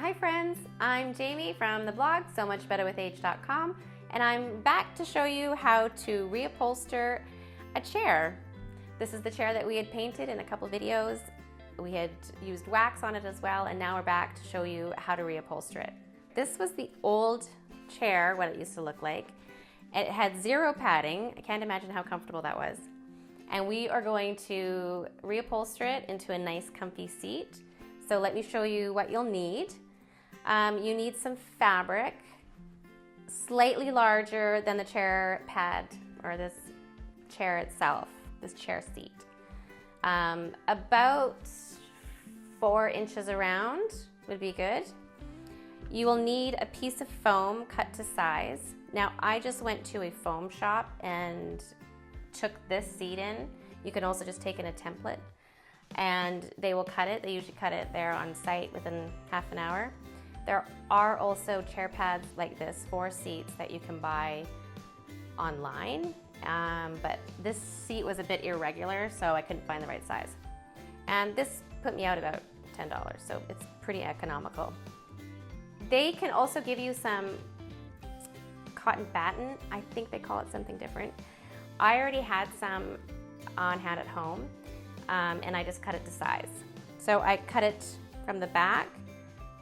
Hi friends, I'm Jamie from the blog SoMuchBetterWithAge.com, and I'm back to show you how to reupholster a chair. This is the chair that we had painted in a couple videos. We had used wax on it as well, and now we're back to show you how to reupholster it. This was the old chair, what it used to look like. It had zero padding. I can't imagine how comfortable that was. And we are going to reupholster it into a nice comfy seat. So let me show you what you'll need. You need some fabric, slightly larger than the chair pad or this chair itself, this chair seat. About 4 inches around would be good. You will need a piece of foam cut to size. Now I just went to a foam shop and took this seat in. You can also just take in a template and they will cut it. They usually cut it there on site within half an hour. There are also chair pads like this for seats that you can buy online, but this seat was a bit irregular, so I couldn't find the right size. And this put me out about $10, so it's pretty economical. They can also give you some cotton batten. I think they call it something different. I already had some on hand at home, and I just cut it to size. So I cut it from the back,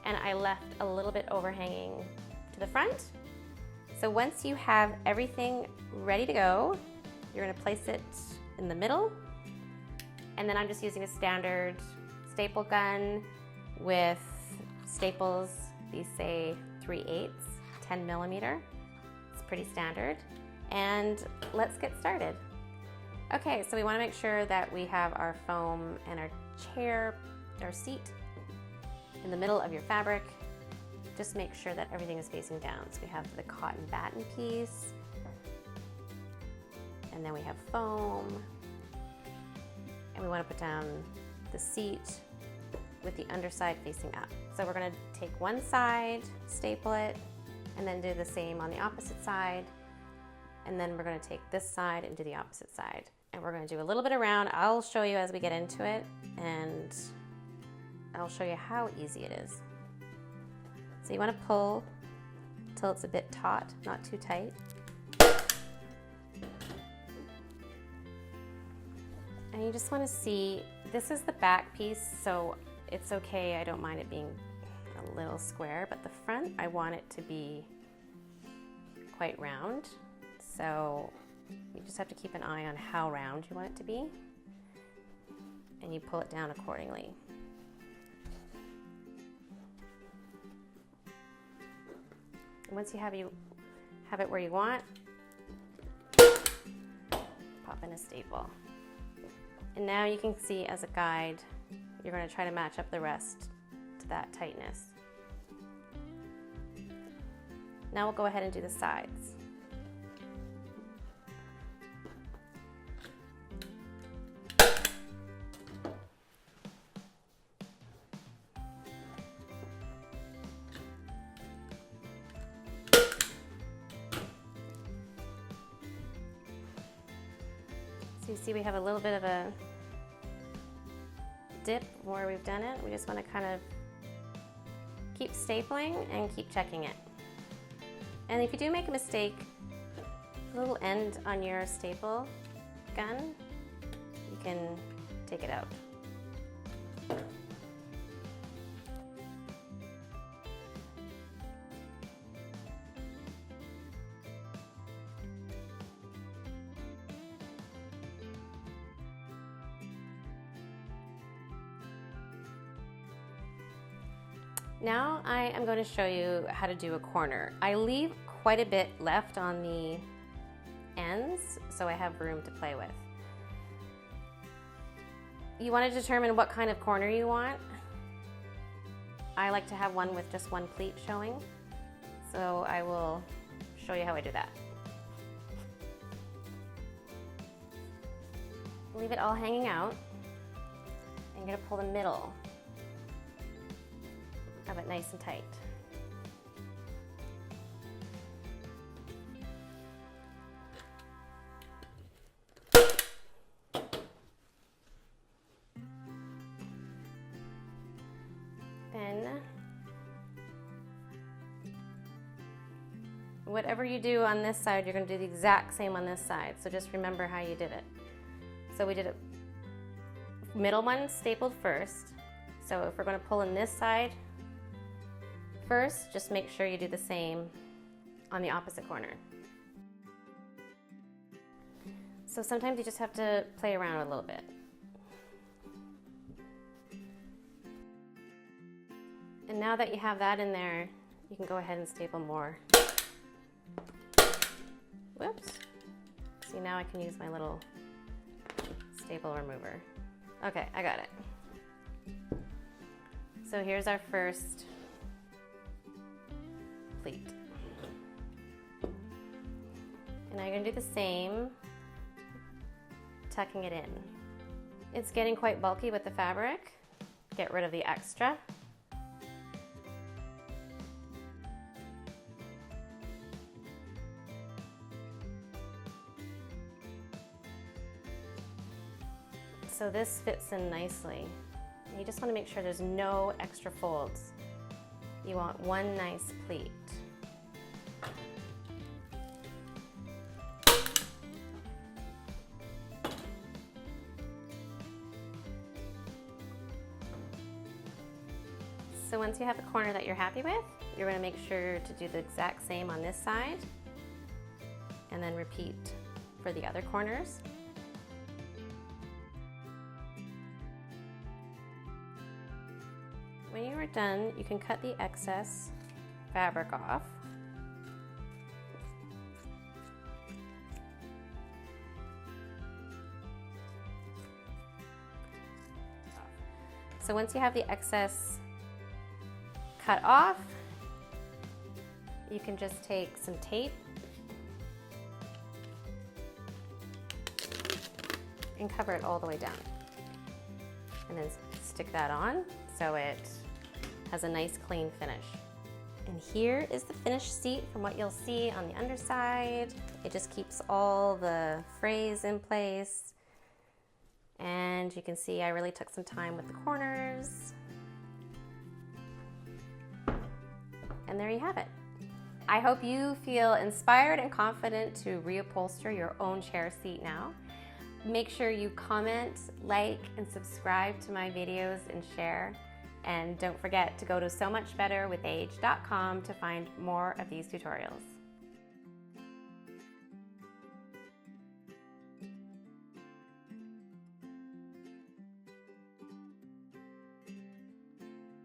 and I left a little bit overhanging to the front. So once you have everything ready to go, you're gonna place it in the middle. And then I'm just using a standard staple gun with staples. These say 3/8, 10 millimeter. It's pretty standard. And let's get started. Okay, so we wanna make sure that we have our foam and our chair, our seat, in the middle of your fabric. Just make sure that everything is facing down. So we have the cotton batten piece, and then we have foam, and we want to put down the seat with the underside facing up. So we're going to take one side, staple it, and then do the same on the opposite side, and then we're going to take this side and do the opposite side. And we're going to do a little bit around. I'll show you as we get into it, and I'll show you how easy it is. So you want to pull till it's a bit taut, not too tight. And you just want to see, this is the back piece, so it's okay. I don't mind it being a little square, but the front, I want it to be quite round. So you just have to keep an eye on how round you want it to be, and you pull it down accordingly. And once you have it where you want, pop in a staple. And now you can see as a guide, you're going to try to match up the rest to that tightness. Now we'll go ahead and do the sides. So you see we have a little bit of a dip where we've done it. We just want to kind of keep stapling and keep checking it. And if you do make a mistake, the little end on your staple gun, you can take it out. Now I am going to show you how to do a corner. I leave quite a bit left on the ends, so I have room to play with. You want to determine what kind of corner you want. I like to have one with just one pleat showing, so I will show you how I do that. Leave it all hanging out. I'm going to pull the middle of it nice and tight. Then Whatever you do on this side, you're going to do the exact same on this side. So just remember how you did it. So we did it, middle one stapled first. So if we're going to pull in this side first, just make sure you do the same on the opposite corner. So sometimes you just have to play around a little bit. And now that you have that in there, you can go ahead and staple more. Whoops. See, now I can use my little staple remover. Okay, I got it. So here's our first pleat. And I'm gonna do the same, tucking it in. It's getting quite bulky with the fabric. Get rid of the extra. So this fits in nicely. You just want to make sure there's no extra folds. You want one nice pleat. So once you have the corner that you're happy with, you're going to make sure to do the exact same on this side and then repeat for the other corners. When you are done, you can cut the excess fabric off. So once you have the excess cut off, you can just take some tape and cover it all the way down. And then stick that on so it has a nice clean finish. And here is the finished seat from what you'll see on the underside. It just keeps all the frays in place. And you can see I really took some time with the corners. And there you have it. I hope you feel inspired and confident to reupholster your own chair seat now. Make sure you comment, like, and subscribe to my videos and share. And don't forget to go to SoMuchBetterWithAge.com to find more of these tutorials.